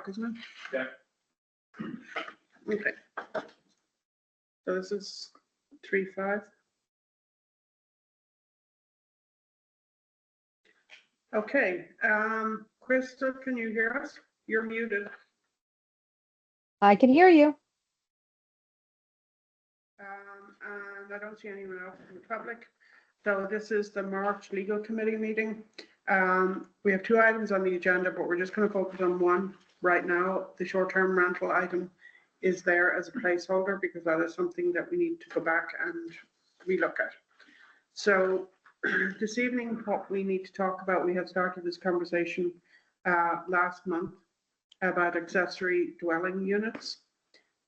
isn't it? Yeah. Okay. So this is 3.5. Okay, Crystal, can you hear us? You're muted. I can hear you. And I don't see anyone else in the public. So this is the March Legal Committee meeting. We have 2 items on the agenda, but we're just going to focus on one right now. The short-term rental item is there as a placeholder because that is something that we need to go back and relook at. So this evening, what we need to talk about, we had started this conversation last month about accessory dwelling units.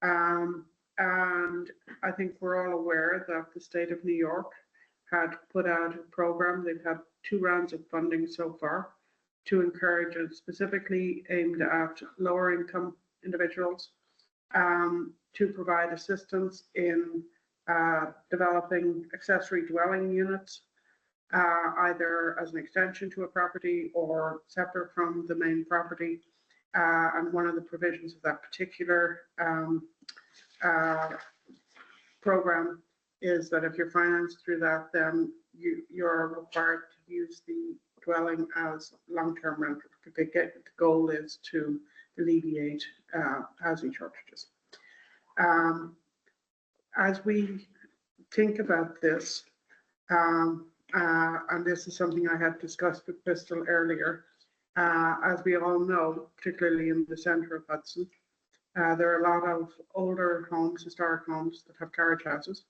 And I think we're all aware that the state of New York had put out a program. They've had 2 rounds of funding so far to encourage it, specifically aimed at lower income individuals, to provide assistance in developing accessory dwelling units, either as an extension to a property or separate from the main property. And one of the provisions of that particular program is that if you're financed through that, then you're required to use the dwelling as long-term rental. The goal is to alleviate housing shortages. As we think about this, and this is something I had discussed with Crystal earlier, as we all know, particularly in the centre of Hudson, there are a lot of older homes, historic homes that have carriage houses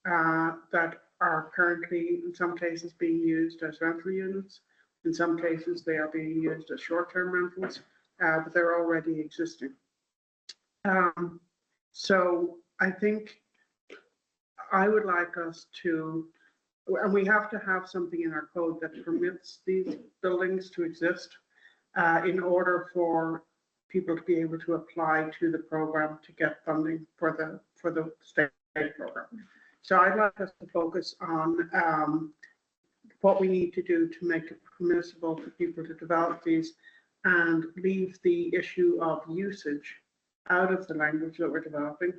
that are currently, in some cases, being used as rental units. In some cases, they are being used as short-term rentals, but they're already existing. So I think I would like us to, and we have to have something in our code that permits these buildings to exist in order for people to be able to apply to the program to get funding for the state program. So I'd like us to focus on what we need to do to make it permissible for people to develop these and leave the issue of usage out of the language that we're developing.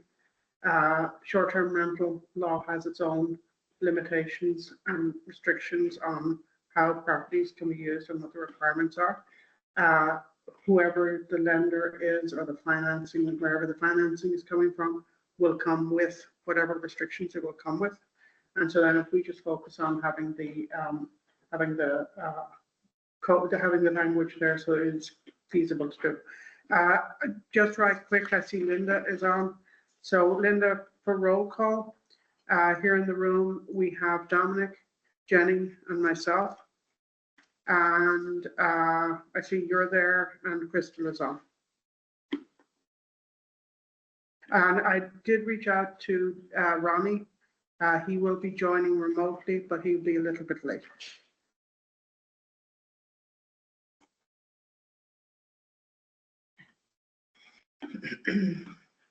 Short-term rental law has its own limitations and restrictions on how properties can be used and what the requirements are. Whoever the lender is or the financing, wherever the financing is coming from, will come with whatever restrictions it will come with. And so then if we just focus on having the code, having the language there so it's feasible to do. Just right quick, I see Linda is on. So Linda, for roll call, here in the room, we have Dominic, Jenny, and myself. And I see you're there and Crystal is on. And I did reach out to Ronnie. He will be joining remotely, but he'll be a little bit late.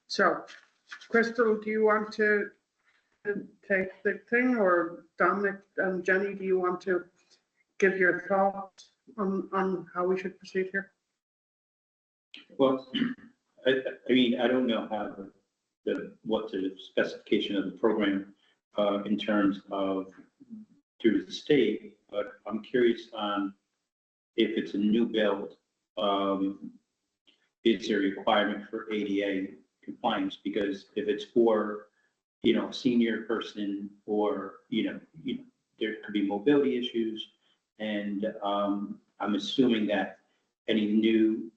So, Crystal, do you want to take the thing, or Dominic and Jenny, do you want to give your thoughts on how we should proceed here? Well, I mean, I don't know how what the specification of the program in terms of through the state, but I'm curious on if it's a new build, is there a requirement for ADA compliance? Because if it's for, a senior person or, there could be mobility issues. And I'm assuming that any new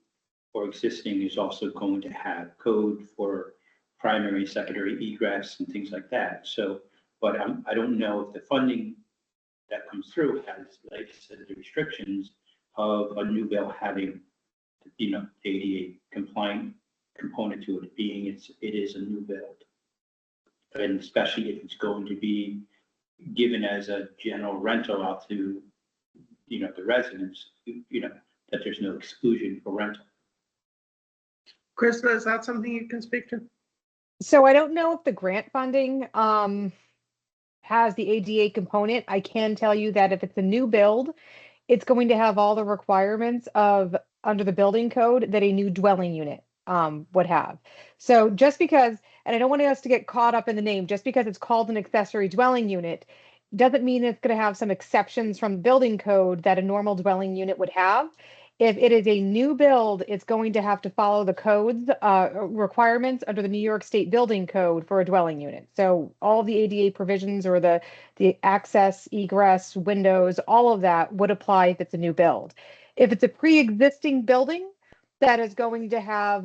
or existing is also going to have code for primary, secondary egress and things like that. So, but I don't know if the funding that comes through has, like I said, the restrictions of a new bill having, ADA compliant component to it, being it is a new build. And especially if it's going to be given as a general rental out to, the residents, that there's no exclusion for rental. Crystal, is that something you can speak to? So I don't know if the grant funding has the ADA component. I can tell you that if it's a new build it's going to have all the requirements of under the building code that a new dwelling unit would have. So just because, and I don't want us to get caught up in the name, just because it's called an accessory dwelling unit doesn't mean it's going to have some exceptions from the building code that a normal dwelling unit would have. If it is a new build, it's going to have to follow the codes requirements under the New York State Building Code for a dwelling unit. So all the ADA provisions or the access, egress, windows, all of that would apply if it's a new build. If it's a pre-existing building that is going to have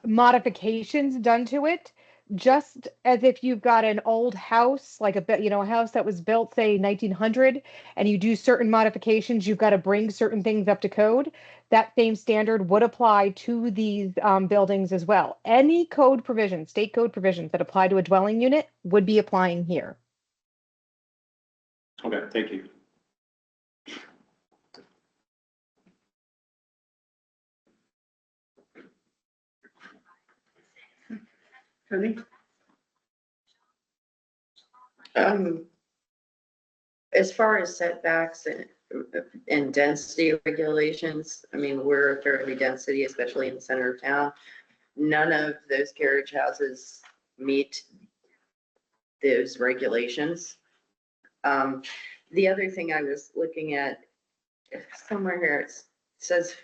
modifications done to it, just as if you've got an old house, like a house that was built, say 1900, and you do certain modifications, you've got to bring certain things up to code. That same standard would apply to these buildings as well. Any code provisions, state code provisions that apply to a dwelling unit would be applying here. Okay, thank you. Penny? As far as setbacks and density regulations, I mean, we're a fairly dense city, especially in the center of town. None of those carriage houses meet those regulations. The other thing I was looking at, somewhere here, it says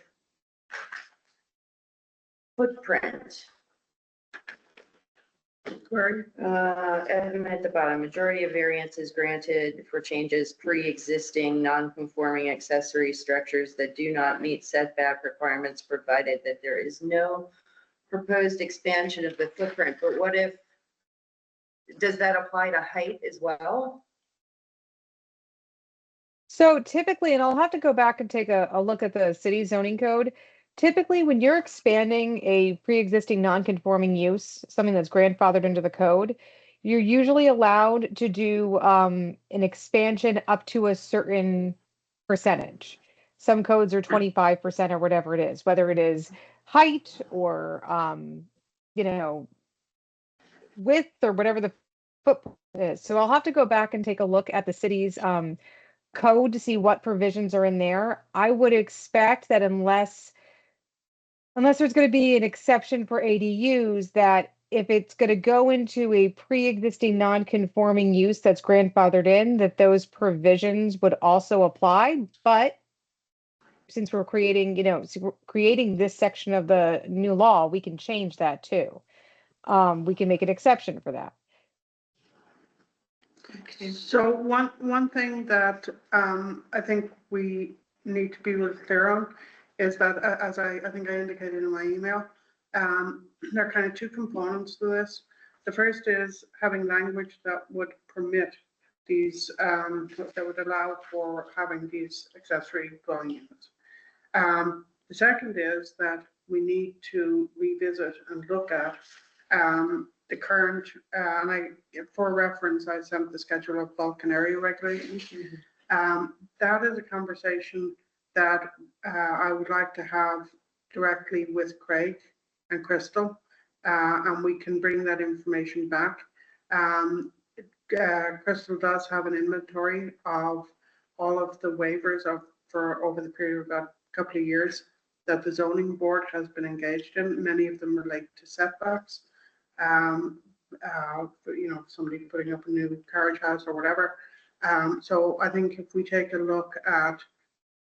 footprint. Where I'm at the bottom, majority of variances granted for changes pre-existing non-conforming accessory structures that do not meet setback requirements, provided that there is no proposed expansion of the footprint. But what if, does that apply to height as well? So typically, and I'll have to go back and take a look at the city zoning code. Typically, when you're expanding a pre-existing non-conforming use, something that's grandfathered into the code, you're usually allowed to do an expansion up to a certain percentage. Some codes are 25% or whatever it is, whether it is height or width or whatever the footprint is. So I'll have to go back and take a look at the city's code to see what provisions are in there. I would expect that unless there's going to be an exception for ADUs, that if it's going to go into a pre-existing non-conforming use that's grandfathered in, that those provisions would also apply. But since we're creating this section of the new law, we can change that too. We can make an exception for that. So one thing that I think we need to be really clear on is that, as I think I indicated in my email, there are kind of two components to this. The first is having language that would permit these, that would allow for having these accessory dwelling units. The second is that we need to revisit and look at the current, for reference, I sent the schedule of bulk and area regulations. That is a conversation that I would like to have directly with Craig and Crystal, and we can bring that information back. Crystal does have an inventory of all of the waivers for over the period of about a couple of years that the zoning board has been engaged in. Many of them relate to setbacks. Somebody putting up a new carriage house or whatever. So I think if we take a look at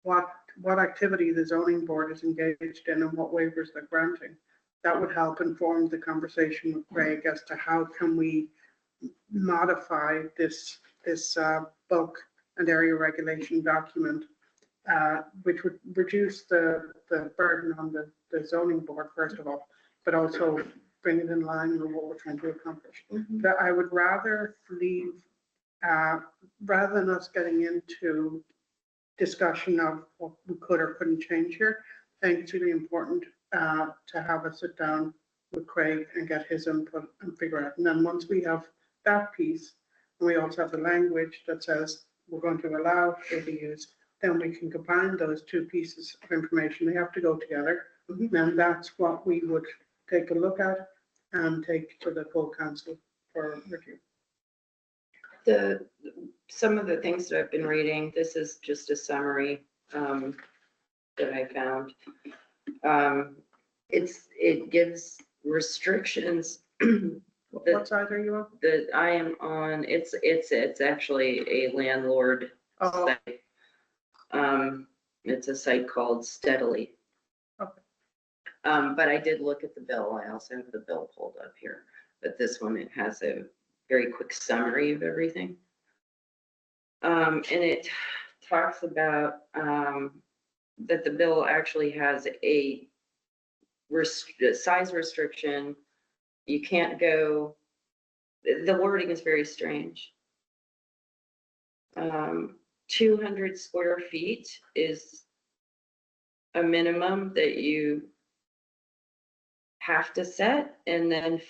what activity the zoning board is engaged in and what waivers they're granting, that would help inform the conversation with Craig as to how can we modify this bulk and area regulation document, which would reduce the burden on the zoning board, first of all, but also bring it in line with what we're trying to accomplish. That I would rather leave, rather than us getting into discussion of what we could or couldn't change here, I think it's really important to have a sit down with Craig and get his input and figure out. And then once we have that piece, and we also have the language that says we're going to allow ADUs, then we can combine those two pieces of information. They have to go together. And that's what we would take a look at and take to the full council for review. some of the things that I've been reading, this is just a summary, that I found. It gives restrictions What side are you on? that I am on. It's actually a landlord Oh, site. It's a site called Steadily. Okay. But I did look at the bill. I also have the bill pulled up here, but this one, it has a very quick summary of everything. And it talks about, that the bill actually has a size restriction. You can't go, the wording is very strange. 200 square feet is a minimum that you have to set, and then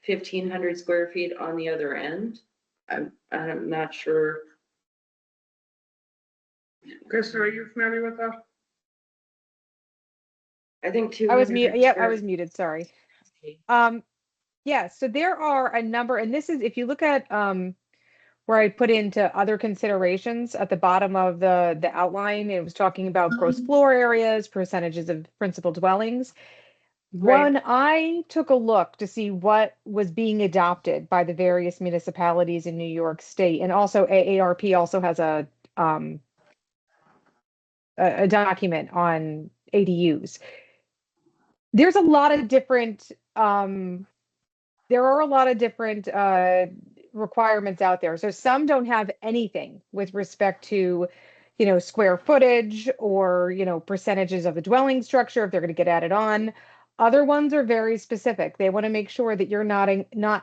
1,500 square feet on the other end. I'm not sure. Krista, are you familiar with that? I think 200. I was muted. Yep, I square- was muted. Sorry. Yeah, so there are a number, and this is if you look at where I put into other considerations at the bottom of the outline, it was talking about gross floor areas, percentages of principal dwellings. Right. When I took a look to see what was being adopted by the various municipalities in New York State, and also AARP also has a document on ADUs. There's a lot of different there are a lot of different requirements out there. So some don't have anything with respect to, square footage or, percentages of the dwelling structure if they're going to get added on. Other ones are very specific. They want to make sure that you're not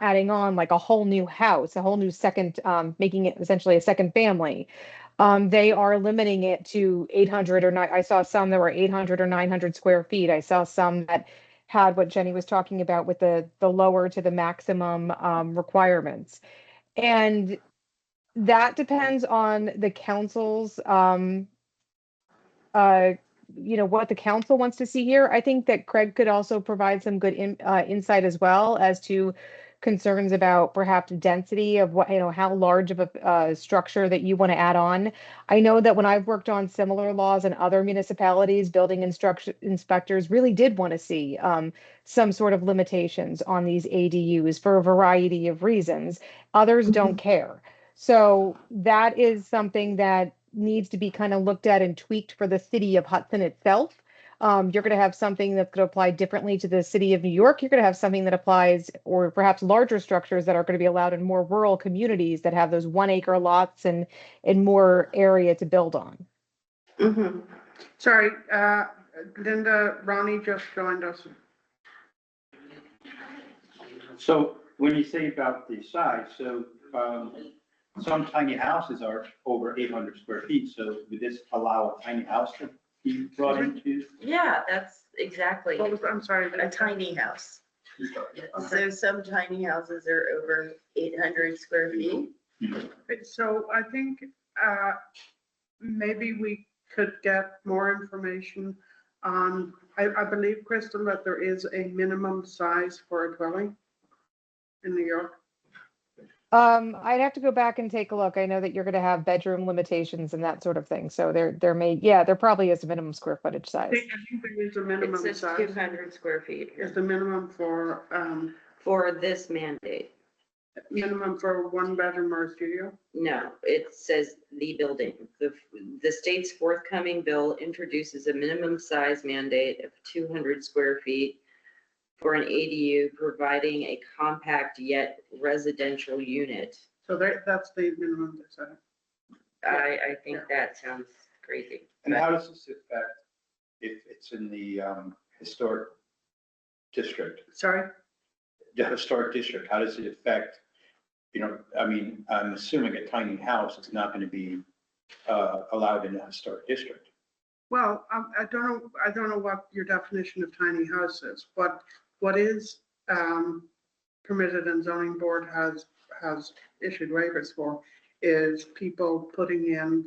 adding on like a whole new house, a whole new second, making it essentially a second family. They are limiting it to 800 or 9. I saw some that were 800 or 900 square feet. I saw some that had what Jenny was talking about with the lower to the maximum requirements. And that depends on the council's what the council wants to see here. I think that Craig could also provide some good insight as well as to concerns about perhaps density of what, how large of a structure that you want to add on. I know that when I've worked on similar laws in other municipalities, building inspectors really did want to see some sort of limitations on these ADUs for a variety of reasons. Others don't care. So that is something that needs to be kind of looked at and tweaked for the city of Hudson itself. You're going to have something that's going to apply differently to the city of New York. You're going to have something that applies, or perhaps larger structures that are going to be allowed in more rural communities that have those 1 acre lots and more area to build on. Mhm. Sorry, Linda, Ronnie just joined us. So when you say about the size, so, some tiny houses are over 800 square feet, so would this allow a tiny house to be brought into? Yeah, that's exactly I'm sorry. a tiny house. So some tiny houses are over 800 square feet. So I think maybe we could get more information on, I believe, Crystal, that there is a minimum size for a dwelling in New York. I'd have to go back and take a look. I know that you're going to have bedroom limitations and that sort of thing. So there probably is a minimum square footage I size. think there is a It minimum says size. 200 square feet Is here the minimum for this mandate. minimum for 1 bedroom or a studio? No, it says the building. The state's forthcoming bill introduces a minimum size mandate of 200 square feet for an ADU, providing a compact yet residential unit. So that's the minimum they said. I think that sounds crazy. And how does this affect if it's in the historic district? Sorry? The historic district, how does it affect, I'm assuming a tiny house is not going to be allowed in a historic district. Well, I don't know what your definition of tiny house is, but what is permitted and zoning board has issued waivers for is people putting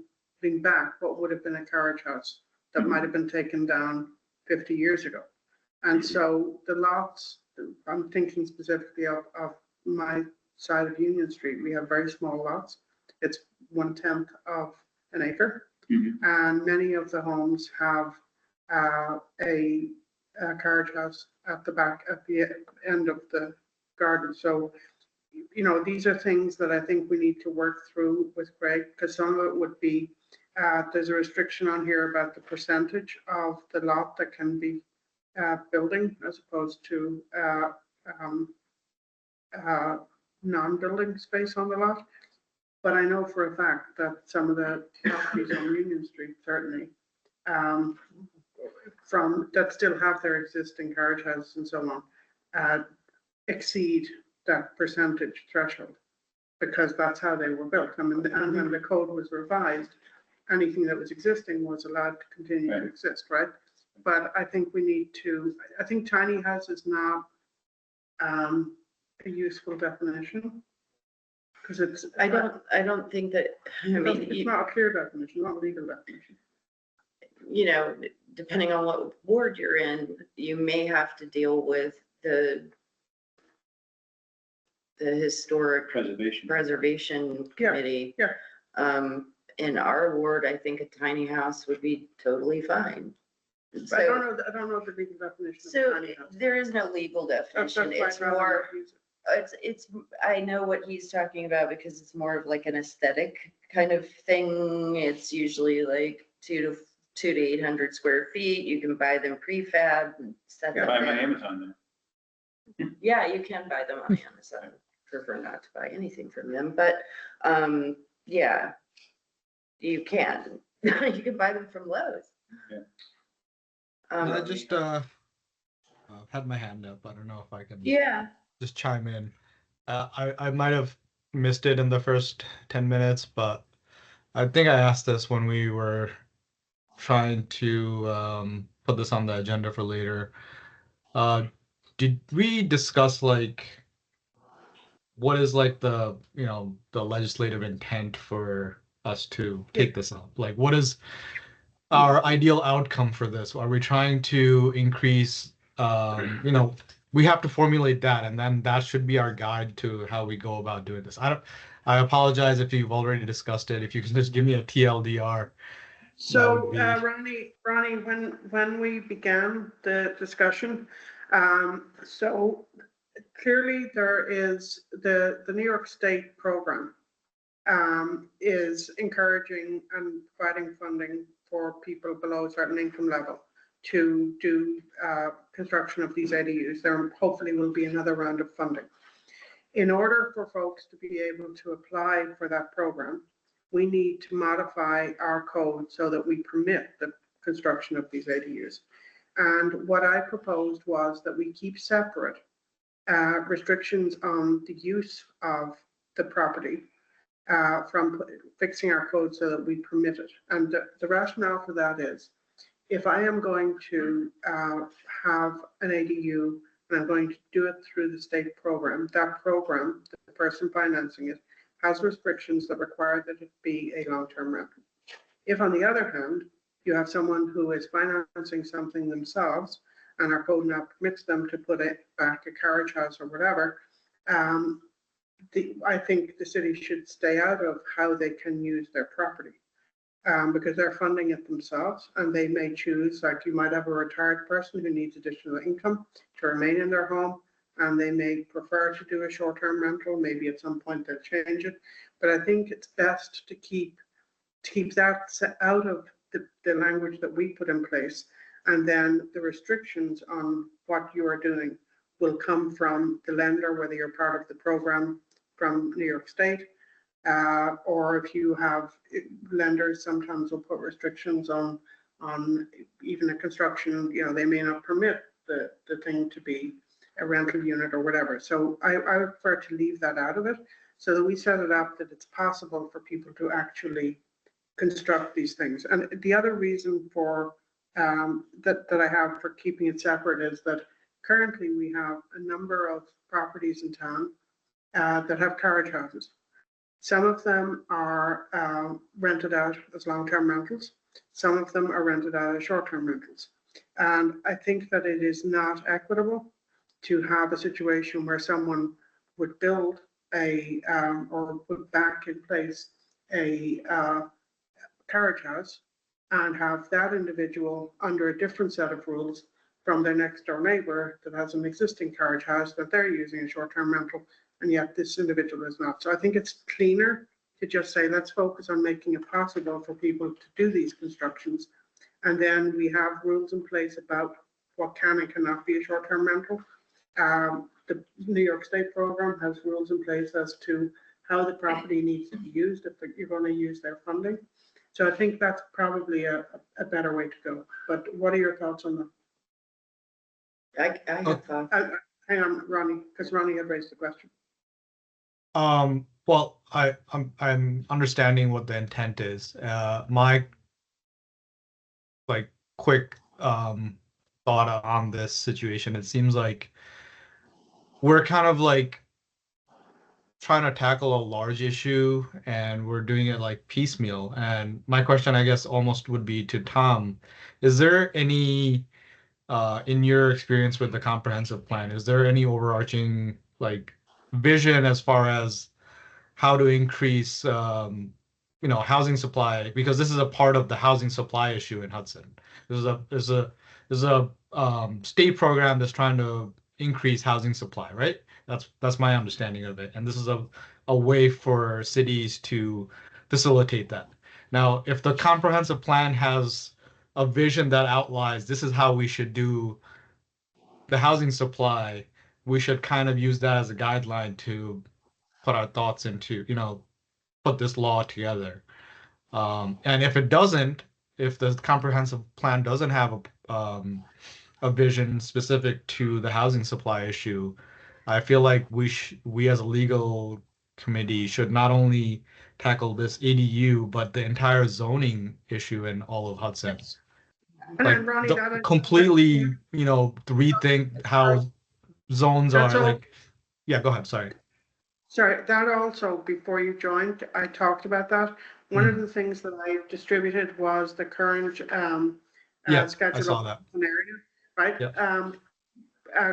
back what would have been a carriage house that might have been taken down 50 years ago. And so the lots, I'm thinking specifically of my side of Union Street, we have very small lots. it's 1/10 of an acre. Mhm. And many of the homes have a carriage house at the back, at the end of the garden. So, you know, these are things that I think we need to work through with Greg, because some of it would be, there's a restriction on here about the percentage of the lot that can be building as opposed to um, non-building space on the lot. But I know for a fact that some of the properties on Union Street, certainly, from, that still have their existing carriage houses and so on, exceed that percentage threshold, because that's how they were built. I mean, and when the code was revised, anything that was existing was allowed to continue to Right. exist, right? But I think we need to, I think tiny house is not a useful definition, because it's. I don't think that, I mean, It's not a clear definition, not a legal definition. you know, depending on what ward you're in, you may have to deal with the historic preservation Yeah, committee. yeah. In our ward, I think a tiny house would be totally fine. But I don't know the legal definition of So tiny house. there is no legal That's definition. why It's I'd rather more, not use it. it's, I know what he's talking about because it's more of like an aesthetic kind of thing. It's usually like 2 to 800 square feet. You can buy them prefab and set them Buy my in. Amazon then. Yeah, you can buy them on Amazon. Prefer not to buy anything from them, but, yeah, you can. You can buy them from Lowe's. Yeah. I just had my hand up. I don't know if I can Yeah, just chime in. I might have missed it in the first 10 minutes, but I think I asked this when we were trying to put this on the agenda for later. Did we discuss like what is like the the legislative intent for us to take this up? Like what is our ideal outcome for this? Are we trying to increase we have to formulate that, and then that should be our guide to how we go about doing this. I apologize if you've already discussed it. If you can just give me a TLDR. So, would be- Ronnie, when we began the discussion, so clearly there is the New York State program is encouraging and providing funding for people below a certain income level to do construction of these ADUs. There hopefully will be another round of funding. In order for folks to be able to apply for that program, we need to modify our code so that we permit the construction of these ADUs. And what I proposed was that we keep separate restrictions on the use of the property from fixing our code so that we permit it. And the rationale for that is, if I am going to have an ADU and I'm going to do it through the state program, that program, the person financing it, has restrictions that require that it be a long-term rental. If, on the other hand, you have someone who is financing something themselves and our code now permits them to put it back a carriage house or whatever, I think the city should stay out of how they can use their property because they're funding it themselves, and they may choose, like you might have a retired person who needs additional income to remain in their home, and they may prefer to do a short-term rental. Maybe at some point they'll change it, but I think it's best to keep that out of the language that we put in place, and then the restrictions on what you are doing will come from the lender, whether you're part of the program from New York State, or if you have lenders, sometimes will put restrictions on even a construction, they may not permit the thing to be a rental unit or whatever. So I would prefer to leave that out of it so that we set it up that it's possible for people to actually construct these things. And the other reason for that I have for keeping it separate is that currently we have a number of properties in town that have carriage houses. Some of them are rented out as long-term rentals. Some of them are rented out as short-term rentals. And I think that it is not equitable to have a situation where someone would build or put back in place a carriage house and have that individual under a different set of rules from their next door neighbor that has an existing carriage house that they're using a short-term rental, and yet this individual is not. So I think it's cleaner to just say, let's focus on making it possible for people to do these constructions. And then we have rules in place about what can and cannot be a short-term rental. The New York State program has rules in place as to how the property needs to be used if you're going to use their funding. So I think that's probably a better way to go. But what are your thoughts on that? I have thoughts. Hang on, Ronnie, because Ronnie had raised the question. Well, I'm understanding what the intent is. My like quick thought on this situation, it seems like we're kind of like trying to tackle a large issue and we're doing it like piecemeal. And my question, I guess, almost would be to Tom, is there any in your experience with the comprehensive plan, is there any overarching like vision as far as how to increase housing supply, because this is a part of the housing supply issue in Hudson. There's a state program that's trying to increase housing supply, right? That's my understanding of it. And this is a way for cities to facilitate that. Now, if the comprehensive plan has a vision that outlines this is how we should do the housing supply, we should kind of use that as a guideline to put our thoughts into, put this law together. And if it doesn't, if the comprehensive plan doesn't have a vision specific to the housing supply issue, I feel like we as a legal committee should not only tackle this ADU, but the entire zoning issue in all of Hudson. And Like then Ronnie, that is completely, rethink how zones That's are all. like. Yeah, go ahead. Sorry. Sorry, that also, before you joined, I talked about that. One of the things that I distributed was the current Yeah, I schedule saw of that. an area, right? Yeah.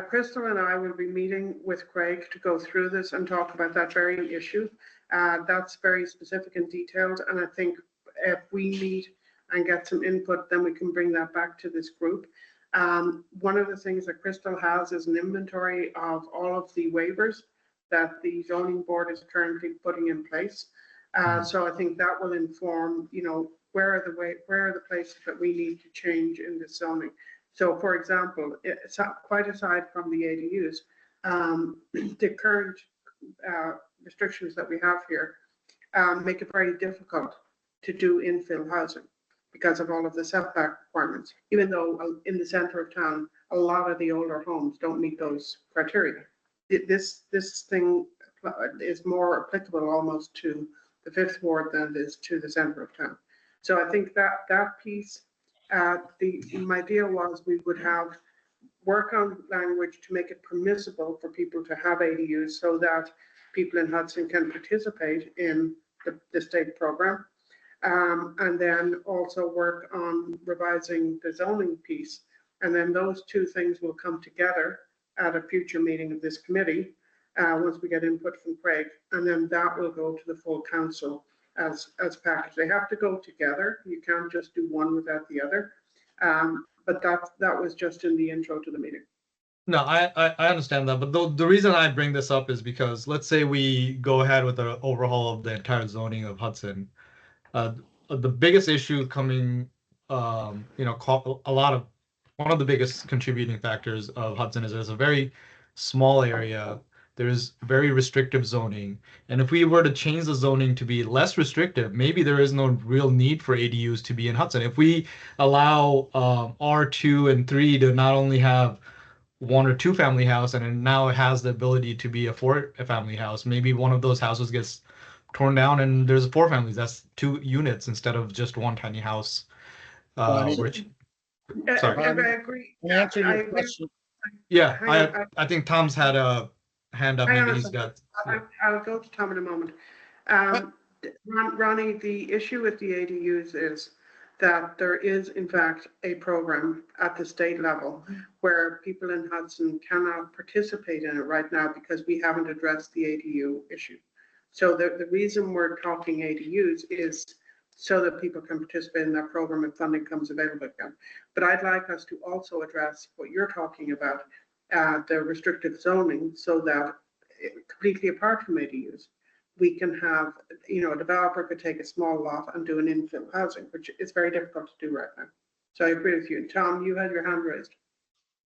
Crystal and I will be meeting with Craig to go through this and talk about that very issue. That's very specific and detailed, and I think if we meet and get some input, then we can bring that back to this group. One of the things that Crystal has is an inventory of all of the waivers that the zoning board is currently putting in place. So I think that will inform, where are the places that we need to change in the zoning. So for example, it's quite aside from the ADUs, the current restrictions that we have here make it very difficult to do infill housing because of all of the setback requirements, even though in the center of town, a lot of the older homes don't meet those criteria. This thing is more applicable almost to the Fifth Ward than it is to the center of town. So I think that piece, my deal was we would have work on language to make it permissible for people to have ADUs so that people in Hudson can participate in the state program. And then also work on revising the zoning piece. And then those two things will come together at a future meeting of this committee once we get input from Craig, and then that will go to the full council as package. They have to go together. You can't just do one without the other. But that was just in the intro to the meeting. No, I understand that, but the reason I bring this up is because let's say we go ahead with the overhaul of the entire zoning of Hudson. The biggest issue coming, one of the biggest contributing factors of Hudson is there's a very small area. There's very restrictive zoning. And if we were to change the zoning to be less restrictive, maybe there is no real need for ADUs to be in Hudson. If we allow R2 and 3 to not only have 1 or 2 family house, and now it has the ability to be a 4 family house, maybe one of those houses gets torn down and there's 4 families. That's 2 units instead of just 1 tiny house. Sorry. I agree. Can I answer your question? Yeah, I think Tom's had a hand up. Maybe he's got. I'll go to Tom in a moment. Ronnie, the issue with the ADUs is that there is in fact a program at the state level where people in Hudson cannot participate in it right now because we haven't addressed the ADU issue. So the reason we're talking ADUs is so that people can participate in that program if funding comes available again. But I'd like us to also address what you're talking about, the restrictive zoning, so that completely apart from ADUs, we can have, a developer could take a small lot and do an infill housing, which is very difficult to do right now. So I agree with you. Tom, you had your hand raised.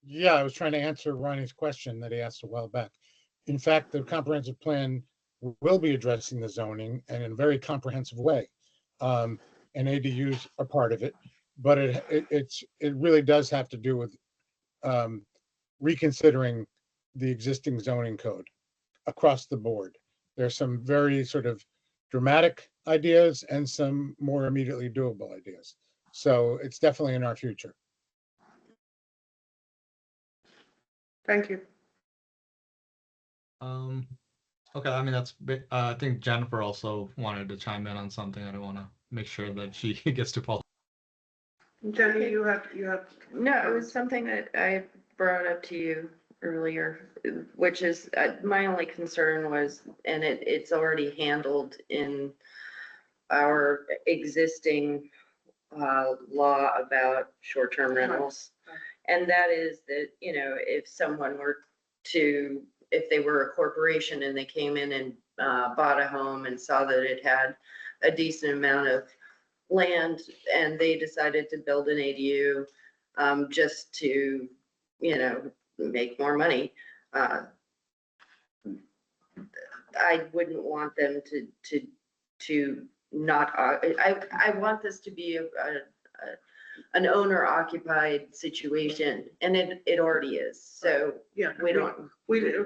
Yeah, I was trying to answer Ronnie's question that he asked a while back. In fact, the comprehensive plan will be addressing the zoning and in a very comprehensive way. And ADUs are part of it, but it really does have to do with reconsidering the existing zoning code across the board. There's some very sort of dramatic ideas and some more immediately doable ideas. So it's definitely in our future. Thank you. Okay, I mean, I think Jennifer also wanted to chime in on something. I don't want to make sure that she gets to follow. Jenny, you had. No, it was something that I brought up to you earlier, which is, my only concern was, and it's already handled in our existing law about short-term rentals. And that is that, if someone were if they were a corporation and they came in and bought a home and saw that it had a decent amount of land and they decided to build an ADU just to, make more money, I wouldn't want them to not, I want this to be an owner occupied situation, and it already is. So Yeah. we don't.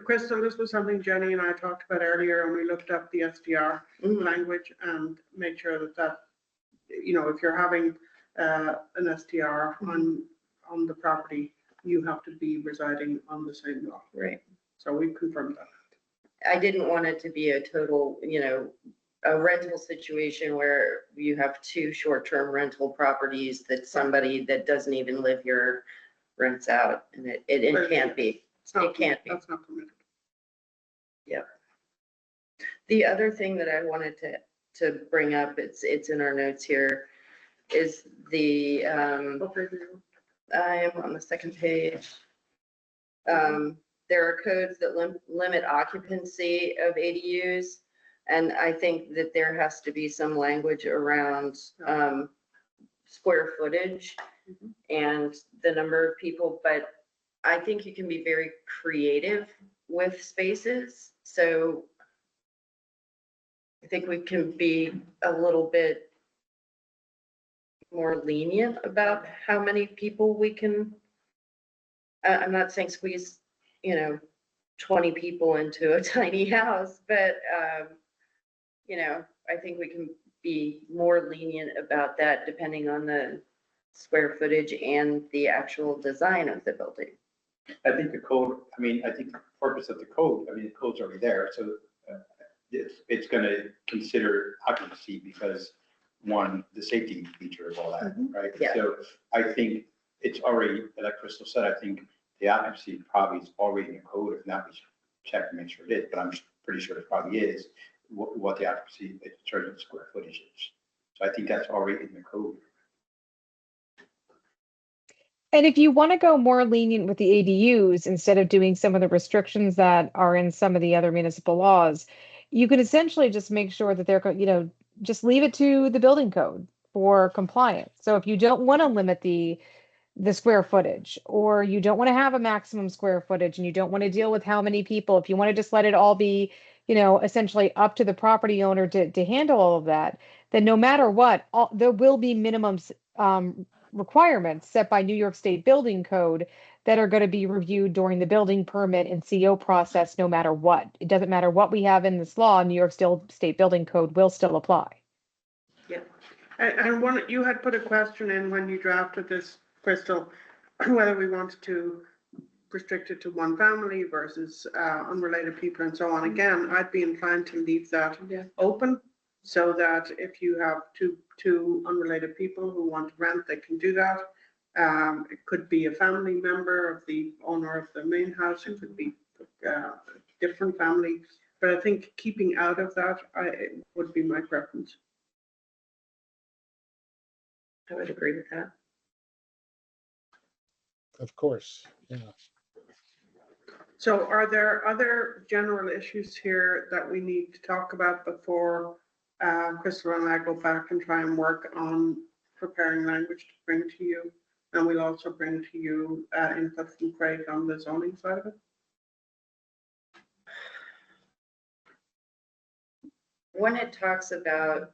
Crystal, this was something Jenny and I talked about earlier, and we looked up the SDR Mhm. language and made sure that, if you're having an SDR on the property, you have to be residing on the same lot. Right. So we've confirmed that. I didn't want it to be a total, a rental situation where you have two short-term rental properties that somebody that doesn't even live here rents out, and it can't be. It's not- It can't be. That's not permitted. The other thing that I wanted to bring up, it's in our notes here, is the, Okay. I am on the second page. There are codes that limit occupancy of ADUs. And I think that there has to be some language around, square footage and the number of people, but I think you can be very creative with spaces. So I think we can be a little bit more lenient about how many people we can, I'm not saying squeeze, 20 people into a tiny house, but, I think we can be more lenient about that depending on the square footage and the actual design of the building. I think the code, I think the purpose of the code, the code's already there, so it's gonna consider occupancy because, one, the safety feature of all that, right? Yeah. So I think it's already, like Crystal said, I think the occupancy probably is already in the code. If not, we should check to make sure it is, but I'm pretty sure it probably is, what the occupancy in terms of square footage is. So I think that's already in the code. And if you want to go more lenient with the ADUs, instead of doing some of the restrictions that are in some of the other municipal laws, you could essentially just make sure that they're, just leave it to the building code for compliance. So if you don't want to limit the square footage, or you don't want to have a maximum square footage and you don't want to deal with how many people, if you want to just let it all be, essentially up to the property owner to handle all of that, then no matter what, there will be minimums, requirements set by New York State Building Code that are going to be reviewed during the building permit and CO process, no matter what. It doesn't matter what we have in this law, New York State Building Code will still apply. Yeah. And you had put a question in when you drafted this, Crystal, whether we wanted to restrict it to one family versus unrelated people and so on. Again, I'd be inclined to leave that open so that if you have two unrelated people who want to rent, they can do that. It could be a family member of the owner of the main house. It could be different family. But I think keeping out of that, it would be my preference. I would agree with that. Of course, yeah. So are there other general issues here that we need to talk about before Crystal and I go back and try and work on preparing language to bring to you? And we'll also bring to you input from Craig on the zoning side of it. When it talks about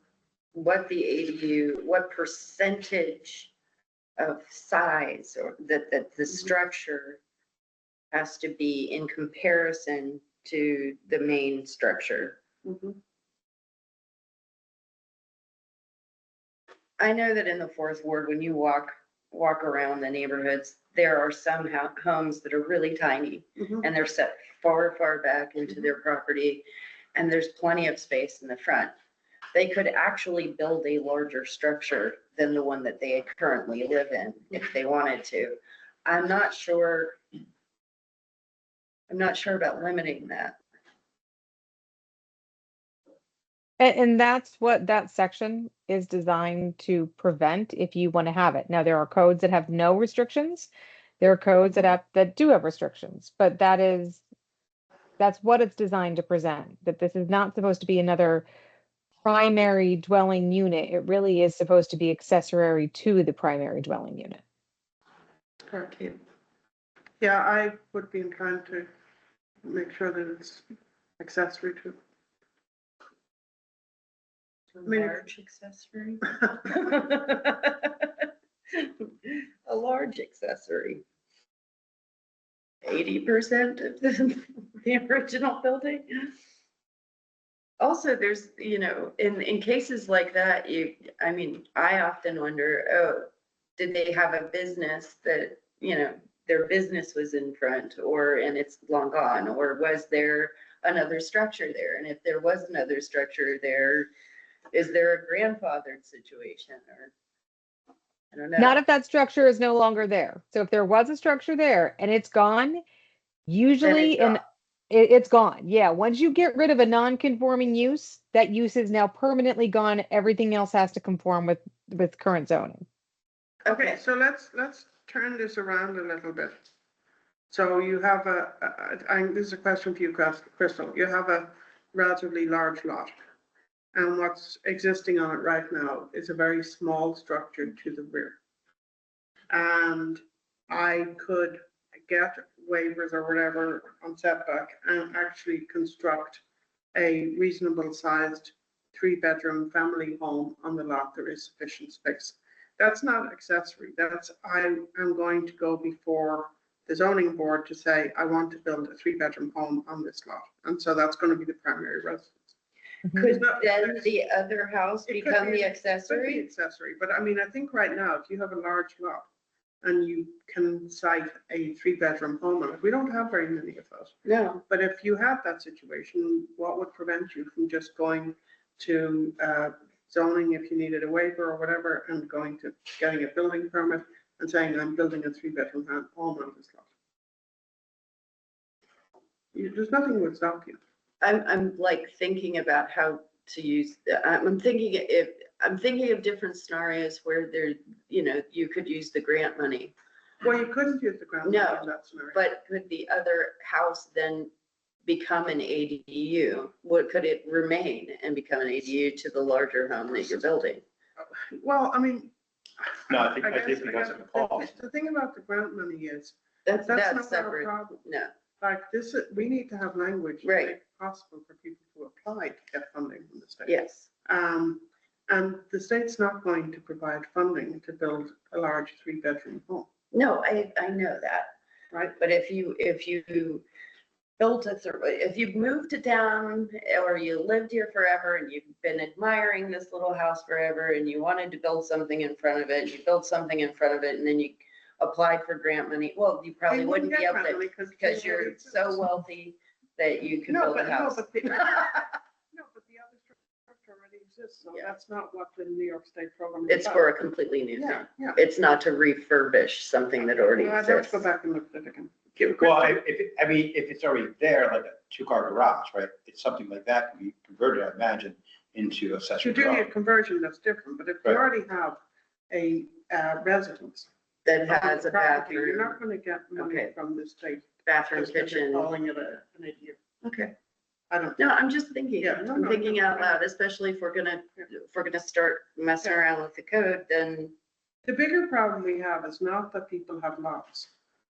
what the ADU, what percentage of size or that the structure has to be in comparison to the main structure. Mhm. I know that in the fourth ward, when you walk around the neighborhoods, there are some homes that are really tiny Mhm. and they're set far, far back into their property. And there's plenty of space in the front. They could actually build a larger structure than the one that they currently live in if they wanted to. I'm not sure about limiting that. And that's what that section is designed to prevent if you want to have it. Now, there are codes that have no restrictions. There are codes that do have restrictions, but that's what it's designed to present, that this is not supposed to be another primary dwelling unit. It really is supposed to be accessory to the primary dwelling unit. Correct. Yeah, I would be inclined to make sure that it's accessory to. mean, Large accessory. A large accessory. 80% of the original building. Also, there's, in cases like that, I often wonder, oh, did they have a business that, their business was in front and it's long gone, or was there another structure there? And if there was another structure there, is there a grandfathered situation or? I don't know. Not if that structure is no longer there. So if there was a structure there and it's gone, usually it's gone. Yeah, once you get rid of a non-conforming use, that use is now permanently gone. Everything else has to conform with current zoning. Okay, so let's turn this around a little bit. So you have this is a question for you, Crystal. You have a relatively large lot, and what's existing on it right now is a very small structure to the rear. And I could get waivers or whatever on setback and actually construct a reasonable sized 3-bedroom family home on the lot. There is sufficient space. That's not accessory. I'm going to go before the zoning board to say, I want to build a 3-bedroom home on this lot. And so that's going to be the primary residence. Could then the other house It could become be- the It could be accessory? accessory, but I mean, I think right now, if you have a large lot and you can cite a 3-bedroom home on it, we don't have very many of those. No. But if you had that situation, what would prevent you from just going to zoning if you needed a waiver or whatever, and getting a building permit and saying, I'm building a 3-bedroom home on this lot? There's nothing that would stop you. I'm like thinking about how to use, I'm thinking of different scenarios where you could use the grant money. Well, you couldn't use the ground No, in that scenario. But could the other house then become an ADU? Could it remain and become an ADU to the larger home that you're building? Well, I mean. No, I think guess because of the cost. The thing about the grant money is, That's not our separate. problem. No, Like this, we need to have language to Right. make it possible for people to apply to get funding from the state. yes. And the state's not going to provide funding to build a large 3-bedroom home, No, I know that. right? But if you built if you've moved to town or you lived here forever and you've been admiring this little house forever and you wanted to build something in front of it, you built something in front of it and then you applied for grant money, well, you probably You wouldn't be get able grant to money because you're so wealthy that you can No, build a but house. no, but the other structure already exists, so Yeah. that's not what the New York State program is It's about. for a completely new thing. Yeah, yeah. It's not to refurbish something that already Well, I'd have to exists. go back and look at it again. Well, if it's already there, like a two-car garage, right? It's something like that can be converted, I imagine, into If accessory you're doing a dwelling. conversion, that's different, but if you Right. already have a residence. That on has the a property, You're bathroom, not gonna get money Okay. from the state. bathroom, just 'cause they're kitchen. Calling it an ADU. Okay. I don't. No, I'm just thinking, Yeah, no, I'm no, thinking no. out loud, especially if we're gonna, Yeah. if we're gonna start messing Yeah. around with the code, then The bigger problem we have is not that people have lots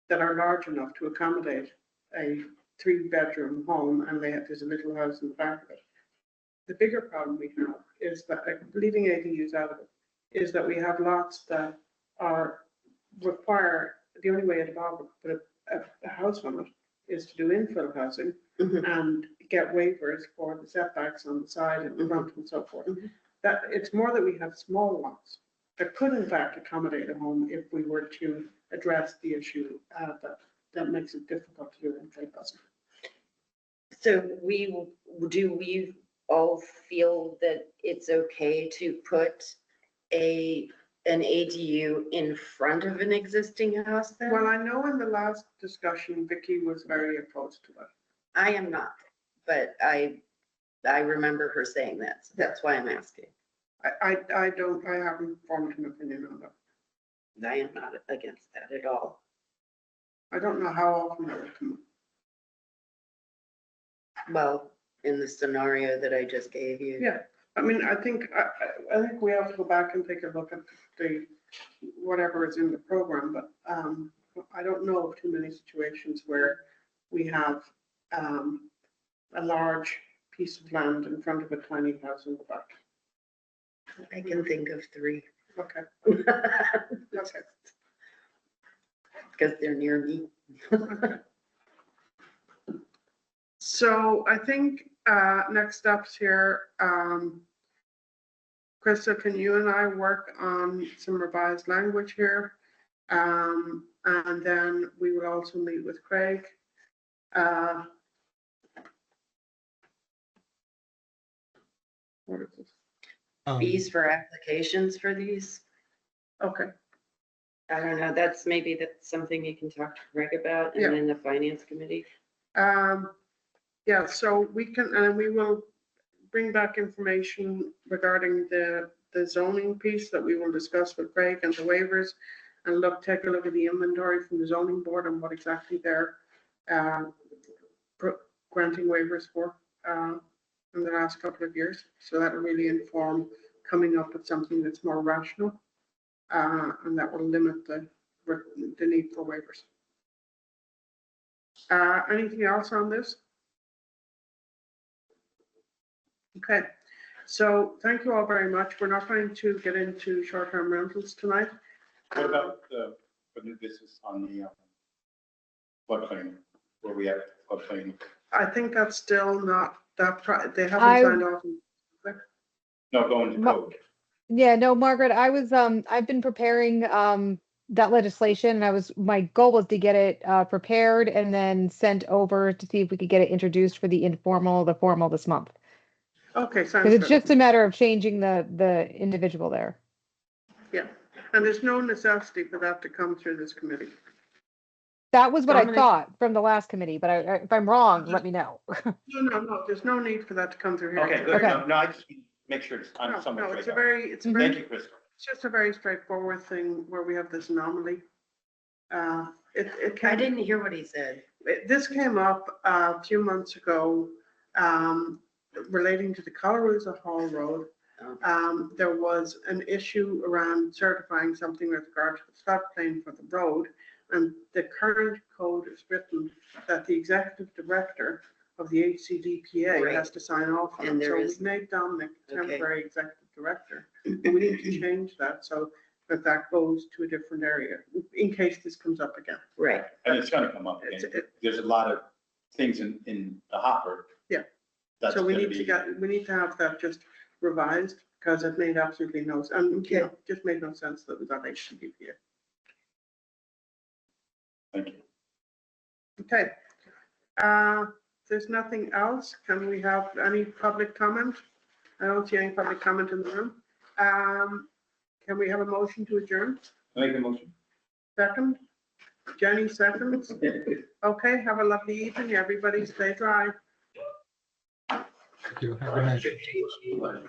that are large enough to accommodate a 3-bedroom home and there's a little house in the back of it. The bigger problem we have is that, leaving ADUs out of it, is that we have lots that require, the only way to put a house on it is to do infill housing Mhm. and get waivers for the setbacks on the side and the front and so forth. Mhm. That, it's more that we have small lots that could in fact accommodate a home if we were to address the issue that makes it difficult to do infill housing. so do we all feel that it's okay to put an ADU in front of an existing house then? Well, I know in the last discussion, Vicky was very opposed to it. I am not, but I remember her saying that, so that's why I'm asking. I haven't formed an opinion on that. I am not against that at all. I don't know how often that would come up. Well, in the scenario that I just gave you. Yeah, I mean, I think we have to go back and take a look at whatever is in the program, but I don't know of too many situations where we have a large piece of land in front of a tiny house in the back. I can think of 3. Okay, Because okay. they're near me. So I think next steps here, Krista, can you and I work on some revised language here? And then we will also meet with Craig. What is this? Fees for applications for these? Okay, I don't know, that's something you can talk to Greg about Yeah. and then the finance committee. yeah, so we can, and we will bring back information regarding the zoning piece that we will discuss with Craig and the waivers, and take a look at the inventory from the zoning board and what exactly they're granting waivers for in the last couple of years. So that will really inform coming up with something that's more rational, and that will limit the need for waivers. Anything else on this? Okay, so thank you all very much. We're not going to get into short-term rentals tonight. What about the new business on the floodplain, where we have floodplain? I think that's still not they haven't I- signed off. No, going to code. Yeah, no, Margaret, I've been preparing that legislation and my goal was to get it prepared and then sent over to see if we could get it introduced for the formal this month. Okay, sounds Because it's good. just a matter of changing the individual there. Yeah, and there's no necessity for that to come through this committee. That was what I Dominic- thought from the last committee, but if I'm wrong, let me know. No, there's no need for that to come through here. Okay, good. Okay. No, I just make sure it's on No, someone's it's a radar. very, Thank you, Chris. it's just a very straightforward thing where we have this anomaly. It I came, didn't hear what he said. this came up a few months ago, relating to the Colarusa Hall Road. There was an issue around certifying something with regard to the floodplain for the road. And the current code is written that the executive director of the HCDPA Right. has to sign off on And it. there So is- we made Dominic Okay. temporary executive director. We need to change that so that goes to a different area in case this comes up again. Right. And it's gonna come up It's- again. There's a lot of things in the hopper. Yeah. That's So we gonna need be. we need to have that just revised because it made absolutely no sense. Okay. Just made no sense that we got HCDPA. Thank you. Okay. If there's nothing else, can we have any public comment? I don't see any public comment in the room. Can we have a motion to adjourn? Make a motion. Second? Jenny seconds. Okay, have a lovely evening, everybody. Stay dry. Thank you. Have a good night.